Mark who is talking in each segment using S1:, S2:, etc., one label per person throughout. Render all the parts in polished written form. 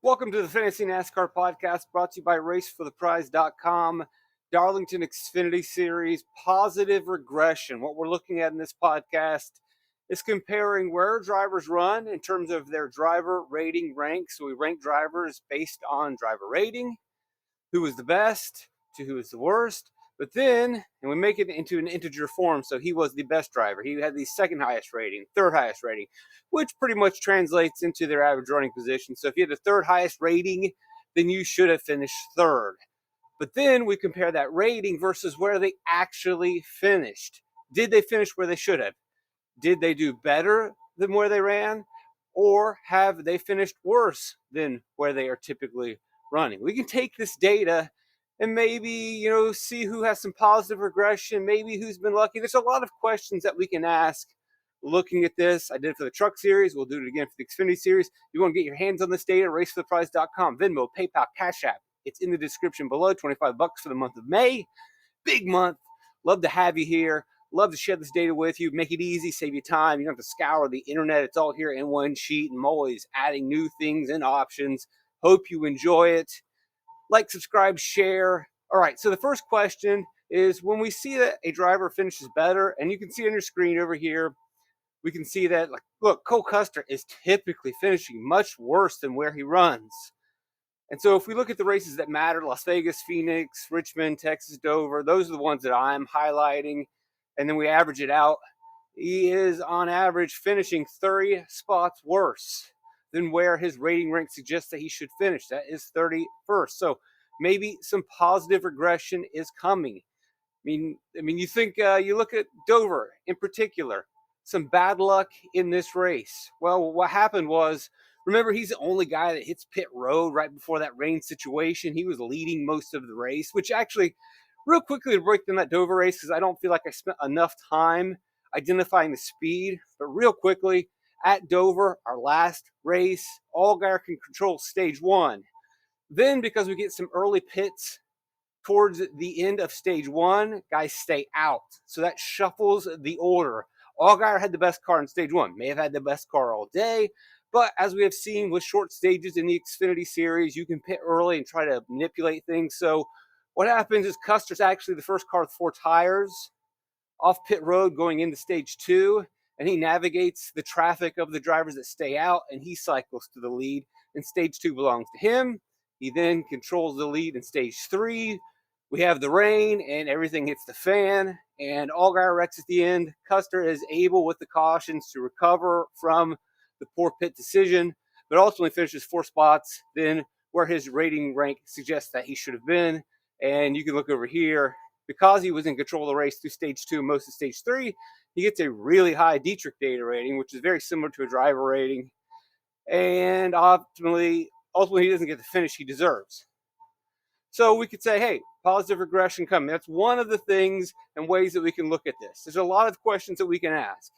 S1: Welcome to the Fantasy NASCAR podcast brought to you by RaceForThePrize.com. Darlington Xfinity Series, positive regression. What we're looking at in this podcast is comparing where drivers run in terms of their driver rating rank. So we rank drivers based on driver rating, who is the best to who is the worst. But then, and we make it into an integer form, so he was the best driver. He had the second highest rating, third highest rating, which pretty much translates into their average running position. So if you had the third highest rating, then you should have finished third. But then we compare that rating versus where they actually finished. Did they finish where they should have? Did they do better than where they ran? Or have they finished worse than where they are typically running? We can take this data and maybe, see who has some positive regression, maybe who's been lucky. There's a lot of questions that we can ask looking at this. I did it for the Truck Series. We'll do it again for the Xfinity Series. You want to get your hands on this data, racefortheprize.com, Venmo, PayPal, Cash App. It's in the description below, $25 for the month of May. Big month. Love to have you here. Love to share this data with you. Make it easy, save you time. You don't have to scour the internet. It's all here in one sheet, and I'm always adding new things and options. Hope you enjoy it. Like, subscribe, share. All right, so the first question is when we see that a driver finishes better, and you can see on your screen over here, we can see that, look, Cole Custer is typically finishing much worse than where he runs. And so if we look at the races that matter, Las Vegas, Phoenix, Richmond, Texas, Dover, those are the ones that I'm highlighting. And then we average it out. He is on average finishing 30 spots worse than where his rating rank suggests that he should finish. That is 31st. So maybe some positive regression is coming. I mean, you think you look at Dover in particular, some bad luck in this race. Well, what happened was, remember, he's the only guy that hits pit road right before that rain situation. He was leading most of the race, which actually, real quickly to break down that Dover race, because I don't feel like I spent enough time identifying the speed, but real quickly, at Dover, our last race, Allgaier can control stage one. Then, because we get some early pits towards the end of stage one, guys stay out. So that shuffles the order. Allgaier had the best car in stage one, may have had the best car all day, but as we have seen with short stages in the Xfinity Series, you can pit early and try to manipulate things. So what happens is Custer's actually the first car with 4 tires off pit road going into stage 2, and he navigates the traffic of the drivers that stay out, and he cycles to the lead, and stage 2 belongs to him. He then controls the lead in stage 3. We have the rain, and everything hits the fan, and Allgaier wrecks at the end. Custer is able, with the cautions, to recover from the poor pit decision, but ultimately finishes 4 spots then where his rating rank suggests that he should have been. And you can look over here, because he was in control of the race through stage 2 and most of stage 3, he gets a really high Dietrich data rating, which is very similar to a driver rating. And ultimately he doesn't get the finish he deserves. So we could say, hey, positive regression coming. That's one of the things and ways that we can look at this. There's a lot of questions that we can ask.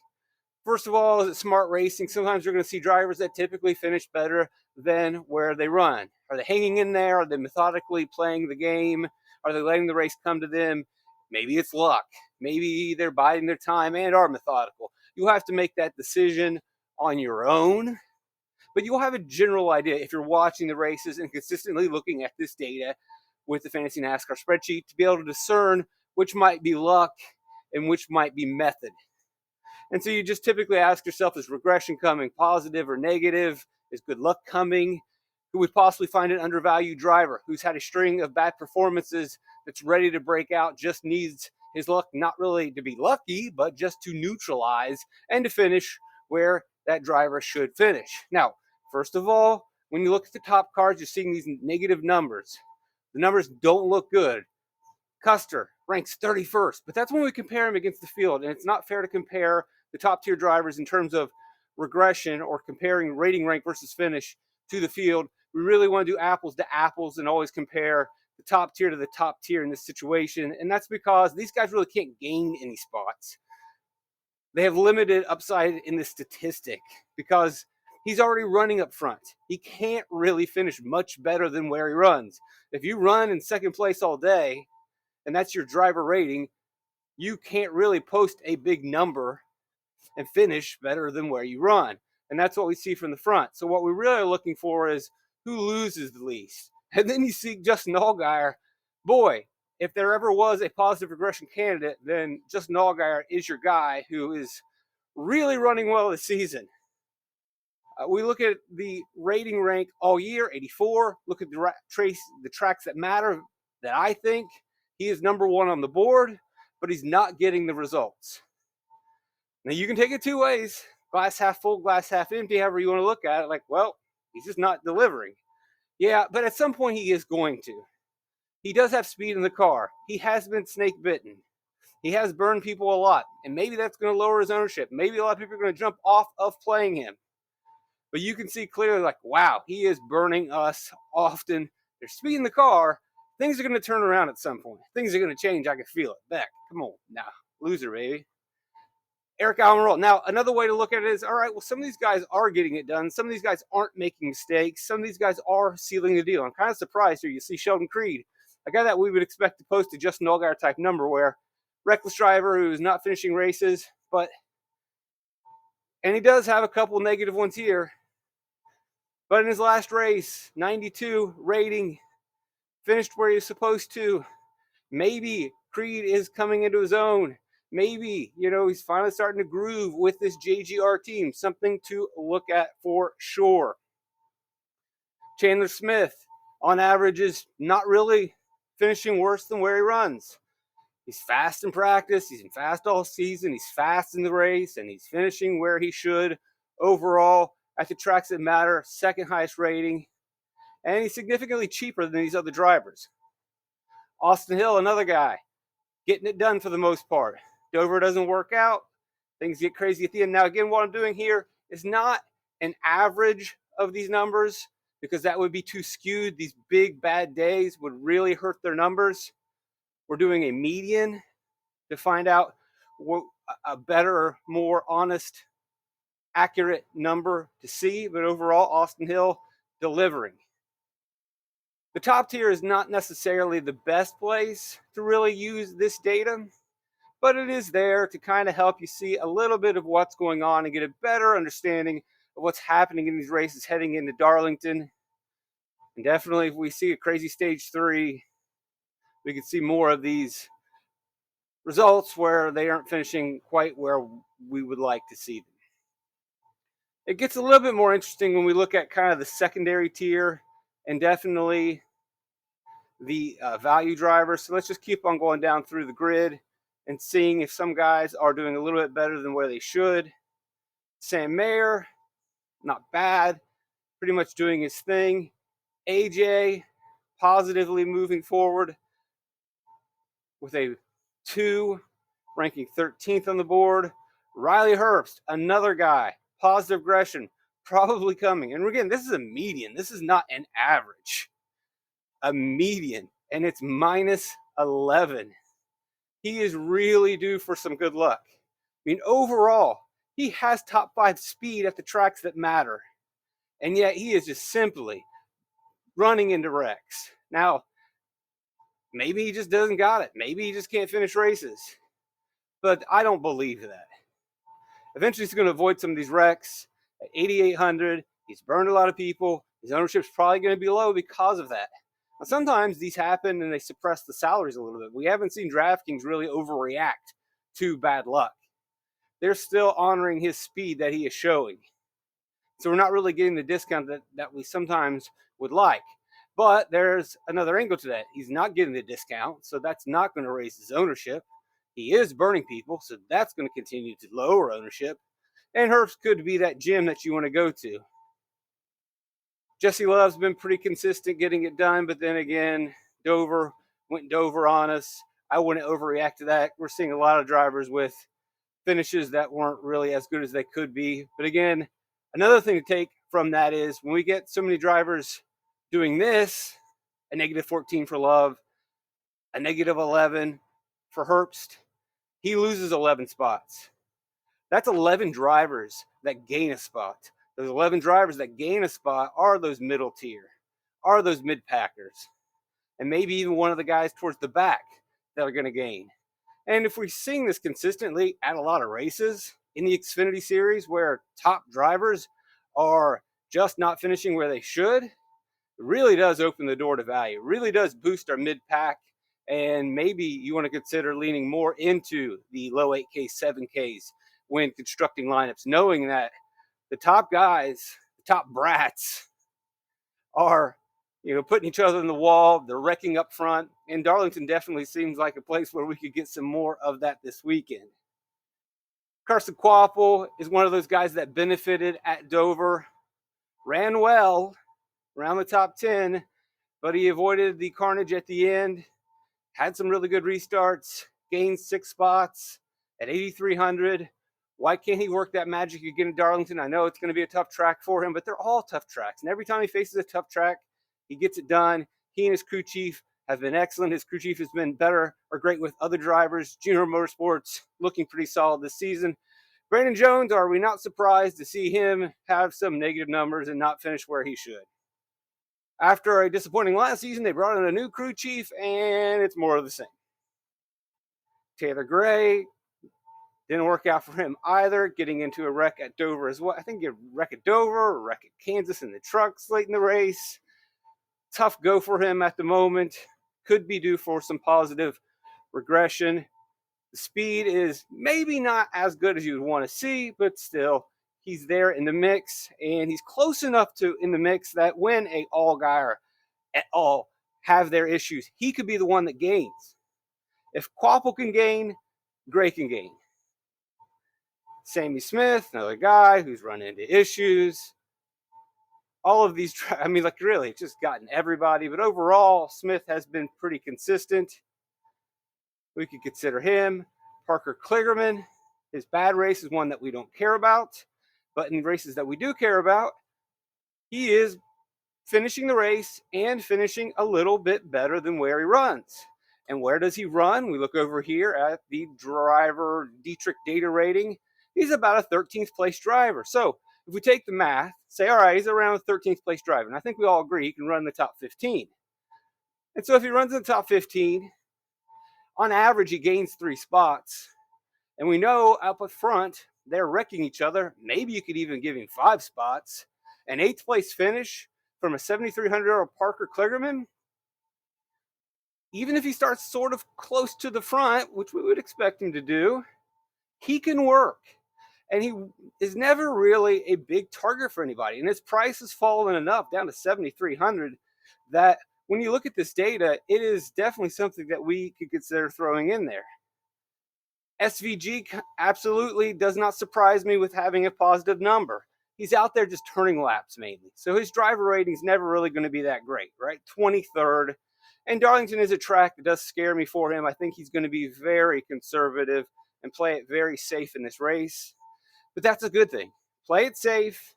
S1: First of all, is it smart racing? Sometimes you're going to see drivers that typically finish better than where they run. Are they hanging in there? Are they methodically playing the game? Are they letting the race come to them? Maybe it's luck. Maybe they're biding their time and are methodical. You'll have to make that decision on your own, but you'll have a general idea if you're watching the races and consistently looking at this data with the Fantasy NASCAR spreadsheet to be able to discern which might be luck and which might be method. And so you just typically ask yourself, is regression coming positive or negative? Is good luck coming? Who would possibly find an undervalued driver who's had a string of bad performances that's ready to break out, just needs his luck not really to be lucky, but just to neutralize and to finish where that driver should finish. Now, first of all, when you look at the top cards, you're seeing these negative numbers. The numbers don't look good. Custer ranks 31st, but that's when we compare him against the field, and it's not fair to compare the top tier drivers in terms of regression or comparing rating rank versus finish to the field. We really want to do apples to apples and always compare the top tier to the top tier in this situation, and that's because these guys really can't gain any spots. They have limited upside in this statistic because he's already running up front. He can't really finish much better than where he runs. If you run in second place all day, and that's your driver rating, you can't really post a big number and finish better than where you run. And that's what we see from the front. So what we really are looking for is who loses the least. And then you see Justin Allgaier. Boy, if there ever was a positive regression candidate, then Justin Allgaier is your guy who is really running well this season. We look at the rating rank all year, 84. Look at the tracks that matter that I think he is number one on the board, but he's not getting the results. Now, you can take it two ways. Glass half full, glass half empty, however you want to look at it. Like, well, he's just not delivering. Yeah, but at some point he is going to. He does have speed in the car. He has been snake bitten. He has burned people a lot, and maybe that's going to lower his ownership. Maybe a lot of people are going to jump off of playing him. But you can see clearly, like, wow, he is burning us often. There's speed in the car. Things are going to turn around at some point. Things are going to change. I can feel it. Beck, come on. Now, loser, baby. Eric Almirola. Now, another way to look at it is, all right, well, some of these guys are getting it done. Some of these guys aren't making mistakes. Some of these guys are sealing the deal. I'm kind of surprised here. You see Sheldon Creed, a guy that we would expect to post a Justin Allgaier type number, where reckless driver who's not finishing races, and he does have a couple negative ones here. But in his last race, 92 rating, finished where he's supposed to. Maybe Creed is coming into his own. Maybe, he's finally starting to groove with this JGR team. Something to look at for sure. Chandler Smith, on average, is not really finishing worse than where he runs. He's fast in practice. He's been fast all season. He's fast in the race, and he's finishing where he should overall at the tracks that matter. Second highest rating, and he's significantly cheaper than these other drivers. Austin Hill, another guy, getting it done for the most part. Dover doesn't work out. Things get crazy at the end. Now, again, what I'm doing here is not an average of these numbers, because that would be too skewed. These big bad days would really hurt their numbers. We're doing a median to find out what a better, more honest, accurate number to see. But overall, Austin Hill delivering. The top tier is not necessarily the best place to really use this data, but it is there to kind of help you see a little bit of what's going on and get a better understanding of what's happening in these races heading into Darlington. And definitely, if we see a crazy stage 3, we can see more of these results where they aren't finishing quite where we would like to see them. It gets a little bit more interesting when we look at kind of the secondary tier and definitely the value drivers. So let's just keep on going down through the grid and seeing if some guys are doing a little bit better than where they should. Sam Mayer, not bad, pretty much doing his thing. AJ, positively moving forward with a 2, ranking 13th on the board. Riley Herbst, another guy, positive regression, probably coming. And again, this is a median. This is not an average. A median, and it's minus 11. He is really due for some good luck. I mean, overall, he has top 5 speed at the tracks that matter, and yet he is just simply running into wrecks. Now, maybe he just doesn't got it. Maybe he just can't finish races. But I don't believe that. Eventually, he's going to avoid some of these wrecks. At 8,800, he's burned a lot of people. His ownership's probably going to be low because of that. Now, sometimes these happen and they suppress the salaries a little bit. We haven't seen DraftKings really overreact to bad luck. They're still honoring his speed that he is showing. So we're not really getting the discount that we sometimes would like. But there's another angle to that. He's not getting the discount, so that's not going to raise his ownership. He is burning people, so that's going to continue to lower ownership. And Herbst could be that gym that you want to go to. Jesse Love's been pretty consistent getting it done, but then again, Dover went Dover on us. I wouldn't overreact to that. We're seeing a lot of drivers with finishes that weren't really as good as they could be. But again, another thing to take from that is when we get so many drivers doing this, a negative 14 for Love, a negative 11 for Herbst, he loses 11 spots. That's 11 drivers that gain a spot. Those 11 drivers that gain a spot are those middle tier, are those mid-packers, and maybe even one of the guys towards the back that are going to gain. And if we're seeing this consistently at a lot of races in the Xfinity series where top drivers are just not finishing where they should, It really does open the door to value. It really does boost our mid-pack, and maybe you want to consider leaning more into the low 8K, 7Ks when constructing lineups, knowing that the top guys, the top brats, are putting each other in the wall. They're wrecking up front, and Darlington definitely seems like a place where we could get some more of that this weekend. Carson Quapple is one of those guys that benefited at Dover, ran well around the top 10, but he avoided the carnage at the end, had some really good restarts, gained 6 spots at 8,300. Why can't he work that magic again at Darlington? I know it's going to be a tough track for him, but they're all tough tracks. And every time he faces a tough track, he gets it done. He and his crew chief have been excellent. His crew chief has been better or great with other drivers. Junior Motorsports looking pretty solid this season. Brandon Jones, are we not surprised to see him have some negative numbers and not finish where he should? After a disappointing last season, they brought in a new crew chief, and it's more of the same. Taylor Gray, didn't work out for him either, getting into a wreck at Dover as well. I think a wreck at Dover, a wreck at Kansas in the trucks late in the race. Tough go for him at the moment. Could be due for some positive regression. The speed is maybe not as good as you would want to see, but still, he's there in the mix, and he's close enough to in the mix that when a all-guyer at all have their issues, he could be the one that gains. If Quapple can gain, Gray can gain. Sammy Smith, another guy who's run into issues. All of these, really, it's just gotten everybody. But overall, Smith has been pretty consistent. We could consider him. Parker Kligerman, his bad race is one that we don't care about. But in races that we do care about, he is finishing the race and finishing a little bit better than where he runs. And where does he run? We look over here at the driver Dietrich data rating. He's about a 13th place driver. So if we take the math, say, all right, he's around a 13th place driver. And I think we all agree he can run the top 15. And so if he runs in the top 15, on average, he gains 3 spots. And we know up at front, they're wrecking each other. Maybe you could even give him 5 spots. An 8th place finish from a 7,300 Parker Kligerman. Even if he starts sort of close to the front, which we would expect him to do, he can work. And he is never really a big target for anybody. And his price has fallen enough down to 7,300 that when you look at this data, it is definitely something that we could consider throwing in there. SVG absolutely does not surprise me with having a positive number. He's out there just turning laps mainly. So his driver rating is never really going to be that great, right? 23rd. And Darlington is a track that does scare me for him. I think he's going to be very conservative and play it very safe in this race. But that's a good thing. Play it safe,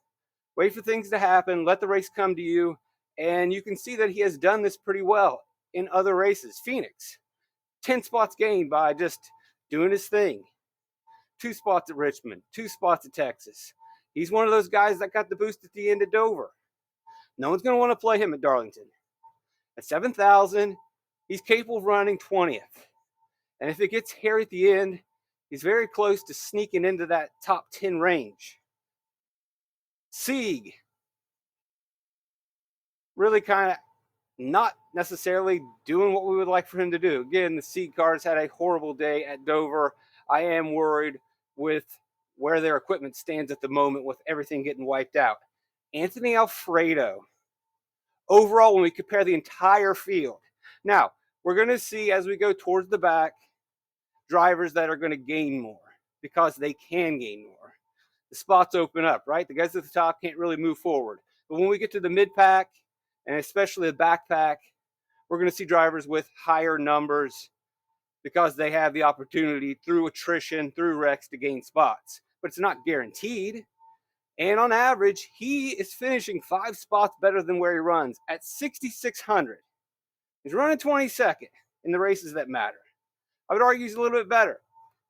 S1: wait for things to happen, let the race come to you, and you can see that he has done this pretty well in other races. Phoenix, 10 spots gained by just doing his thing. 2 spots at Richmond, 2 spots at Texas. He's one of those guys that got the boost at the end of Dover. No one's going to want to play him at Darlington. At 7,000, he's capable of running 20th. And if it gets hairy at the end, he's very close to sneaking into that top 10 range. Sieg, really kind of not necessarily doing what we would like for him to do. Again, the Sieg cars had a horrible day at Dover. I am worried with where their equipment stands at the moment with everything getting wiped out. Anthony Alfredo, overall, when we compare the entire field. Now, we're going to see as we go towards the back, drivers that are going to gain more because they can gain more. The spots open up, right? The guys at the top can't really move forward. But when we get to the mid-pack, and especially the backpack, we're going to see drivers with higher numbers because they have the opportunity through attrition, through wrecks to gain spots. But it's not guaranteed. And on average, he is finishing 5 spots better than where he runs at 6,600. He's running 22nd in the races that matter. I would argue he's a little bit better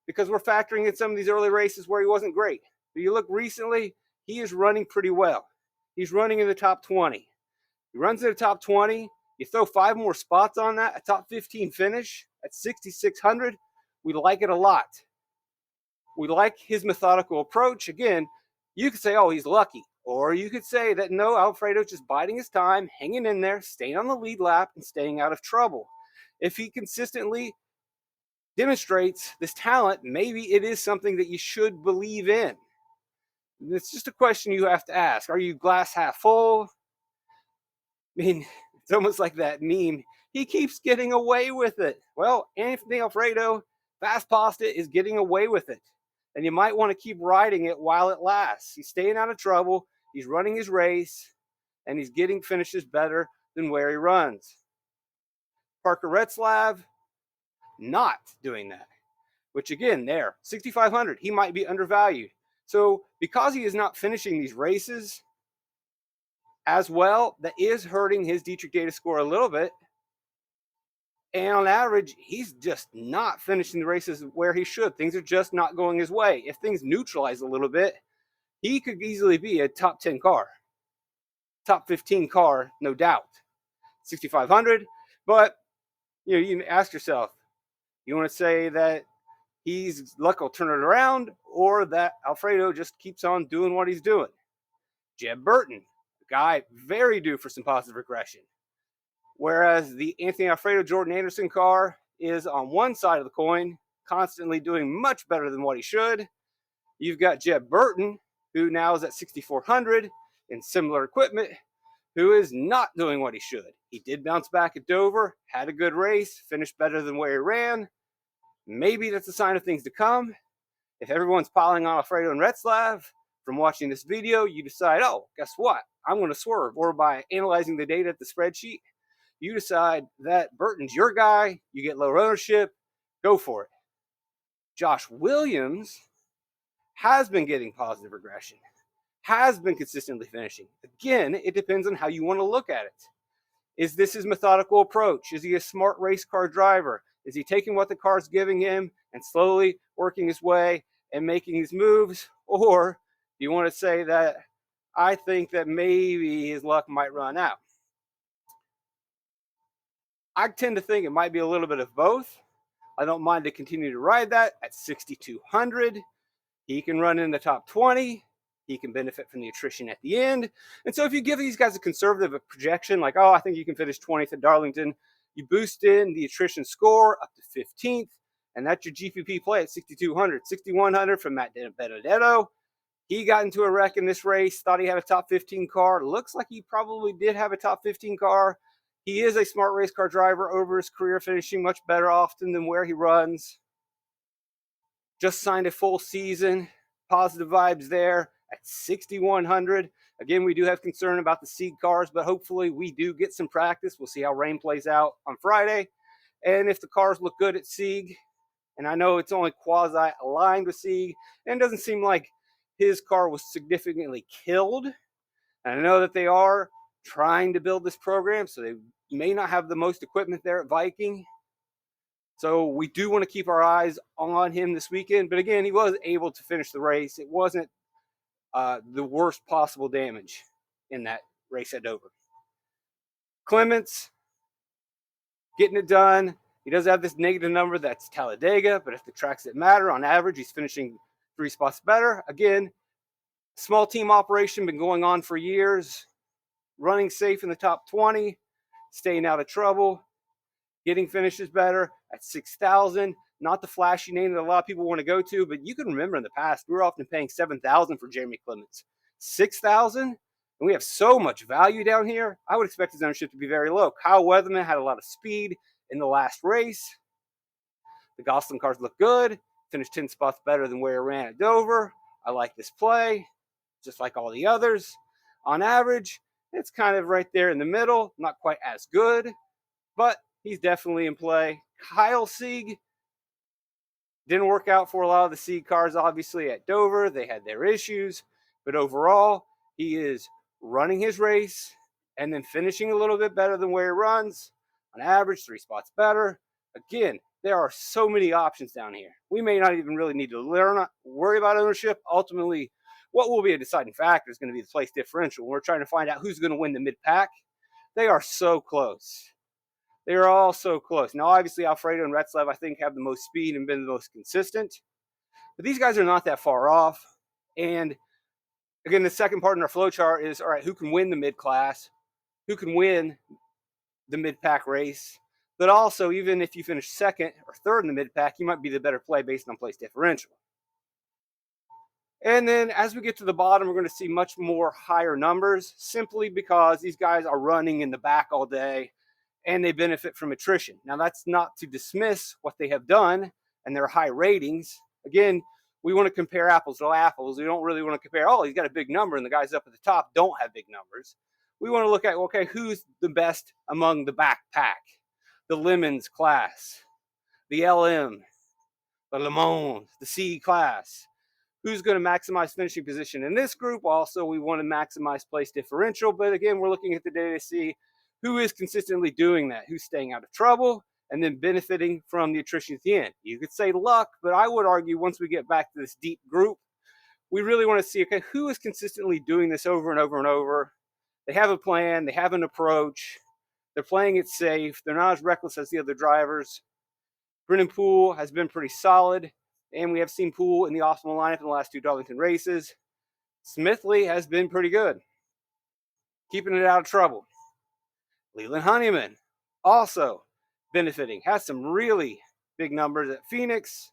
S1: because we're factoring in some of these early races where he wasn't great. But you look recently, he is running pretty well. He's running in the top 20. He runs in the top 20. You throw 5 more spots on that, a top 15 finish at 6,600. We like it a lot. We like his methodical approach. Again, you could say, oh, he's lucky. Or you could say that no, Alfredo's just biding his time, hanging in there, staying on the lead lap, and staying out of trouble. If he consistently demonstrates this talent, maybe it is something that you should believe in. It's just a question you have to ask. Are you glass half full? I mean, it's almost like that meme. He keeps getting away with it. Well, Anthony Alfredo, Fast Pasta, is getting away with it. And you might want to keep riding it while it lasts. He's staying out of trouble. He's running his race. And he's getting finishes better than where he runs. Parker Retzlaff, not doing that. Which again, there, 6,500, he might be undervalued. So because he is not finishing these races as well, that is hurting his Dietrich data score a little bit. And on average, he's just not finishing the races where he should. Things are just not going his way. If things neutralize a little bit, he could easily be a top 10 car. Top 15 car, no doubt. 6,500. But you ask yourself, you want to say that he's luck will turn it around, or that Alfredo just keeps on doing what he's doing? Jeb Burton, a guy very due for some positive regression. Whereas the Anthony Alfredo Jordan Anderson car is on one side of the coin, constantly doing much better than what he should. You've got Jeb Burton, who now is at 6,400 in similar equipment, who is not doing what he should. He did bounce back at Dover, had a good race, finished better than where he ran. Maybe that's a sign of things to come. If everyone's piling on Alfredo and Retzlaff from watching this video, you decide, oh, guess what? I'm going to swerve. Or by analyzing the data at the spreadsheet, you decide that Burton's your guy, you get lower ownership, go for it. Josh Williams has been getting positive regression, has been consistently finishing. Again, it depends on how you want to look at it. Is this his methodical approach? Is he a smart race car driver? Is he taking what the car's giving him and slowly working his way and making his moves? Or do you want to say that I think that maybe his luck might run out? I tend to think it might be a little bit of both. I don't mind to continue to ride that at 6,200. He can run in the top 20. He can benefit from the attrition at the end. And so if you give these guys a conservative projection, like, oh, I think you can finish 20th at Darlington, you boost in the attrition score up to 15th, and that's your GPP play at 6,200. 6,100 from Matt Benedetto. He got into a wreck in this race, thought he had a top 15 car. Looks like he probably did have a top 15 car. He is a smart race car driver over his career, finishing much better often than where he runs. Just signed a full season. Positive vibes there at 6,100. Again, we do have concern about the seed cars, but hopefully we do get some practice. We'll see how rain plays out on Friday. And if the cars look good at Sieg, and I know it's only quasi-aligned with Sieg, and it doesn't seem like his car was significantly killed. And I know that they are trying to build this program, so they may not have the most equipment there at Viking. So we do want to keep our eyes on him this weekend. But again, he was able to finish the race. It wasn't the worst possible damage in that race at Dover. Clements, getting it done. He does have this negative number that's Talladega, but if the tracks that matter, on average, he's finishing 3 spots better. Again, small team operation, been going on for years. Running safe in the top 20, staying out of trouble, getting finishes better at 6,000. Not the flashy name that a lot of people want to go to, but you can remember in the past, we were often paying 7,000 for Jeremy Clements. 6,000? And we have so much value down here, I would expect his ownership to be very low. Kyle Weatherman had a lot of speed in the last race. The Gosselin cars look good, finished 10 spots better than where he ran at Dover. I like this play, just like all the others. On average, it's kind of right there in the middle, not quite as good, but he's definitely in play. Kyle Sieg didn't work out for a lot of the Sieg cars, obviously, at Dover. They had their issues, but overall, he is running his race and then finishing a little bit better than where he runs. On average, 3 spots better. Again, there are so many options down here. We may not even really need to worry about ownership. Ultimately, what will be a deciding factor is going to be the place differential. We're trying to find out who's going to win the mid-pack. They are so close. They are all so close. Now, obviously, Alfredo and Retzlaff, I think, have the most speed and been the most consistent. But these guys are not that far off. And Again, the second part in our flow chart is, all right, who can win the mid-class? Who can win the mid-pack race? But also, even if you finish second or third in the mid-pack, you might be the better play based on place differential. And then as we get to the bottom, we're going to see much more higher numbers simply because these guys are running in the back all day and they benefit from attrition. Now, that's not to dismiss what they have done and their high ratings. Again, we want to compare apples to apples. We don't really want to compare, oh, he's got a big number and the guys up at the top don't have big numbers. We want to look at, okay, who's the best among the backpack? The Lemons class, the LM, the Le Mans, the C class. Who's going to maximize finishing position in this group? Also, we want to maximize place differential. But again, we're looking at the data to see who is consistently doing that, who's staying out of trouble, and then benefiting from the attrition at the end. You could say luck, but I would argue once we get back to this deep group, we really want to see, okay, who is consistently doing this over and over and over? They have a plan, they have an approach, they're playing it safe, they're not as reckless as the other drivers. Brennan Poole has been pretty solid, and we have seen Poole in the optimal lineup in the last two Darlington races. Smithley has been pretty good, keeping it out of trouble. Leland Honeyman also benefiting, has some really big numbers at Phoenix.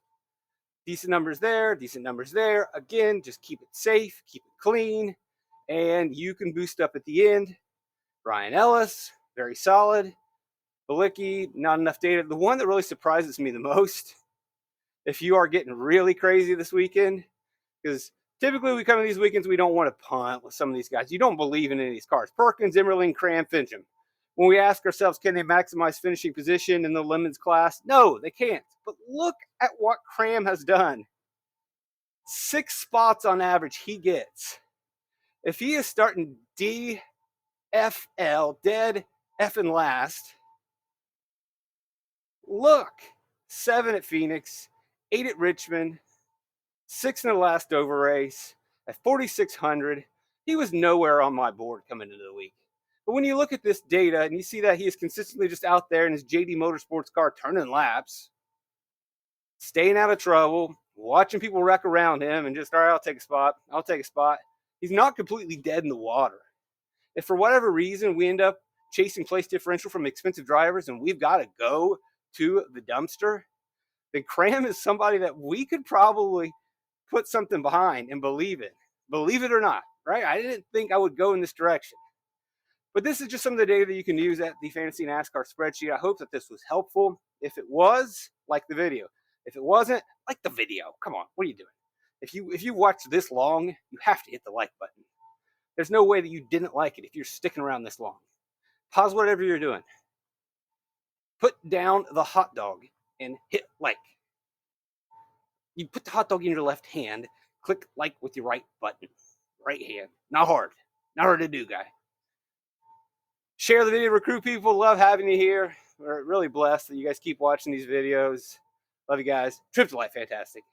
S1: Decent numbers there, decent numbers there. Again, just keep it safe, keep it clean, and you can boost up at the end. Ryan Ellis, very solid. Balicki, not enough data. The one that really surprises me the most, if you are getting really crazy this weekend, because typically we come to these weekends, we don't want to punt with some of these guys. You don't believe in any of these cars. Perkins, Emmerling, Cram, Fincham. When we ask ourselves, can they maximize finishing position in the Lemons class? No, they can't. But look at what Cram has done. 6 spots on average he gets. If he is starting DFL, dead effing last, look, 7 at Phoenix, 8 at Richmond, 6 in the last Dover race, at 4,600. He was nowhere on my board coming into the week. But when you look at this data and you see that he is consistently just out there in his JD Motorsports car turning laps, staying out of trouble, watching people wreck around him and just, all right, I'll take a spot. He's not completely dead in the water. If for whatever reason we end up chasing place differential from expensive drivers and we've got to go to the dumpster, then Cram is somebody that we could probably put something behind and believe it or not, right? I didn't think I would go in this direction. But this is just some of the data that you can use at the Fantasy NASCAR spreadsheet. I hope that this was helpful. If it was, like the video. If it wasn't, like the video. Come on, what are you doing? If you watched this long, you have to hit the like button. There's no way that you didn't like it if you're sticking around this long. Pause whatever you're doing. Put down the hot dog and hit like. You put the hot dog in your left hand, click like with your right button. Right hand. Not hard. Not hard to do, guy. Share the video, recruit people. Love having you here. We're really blessed that you guys keep watching these videos. Love you guys. Trip to Life, fantastic.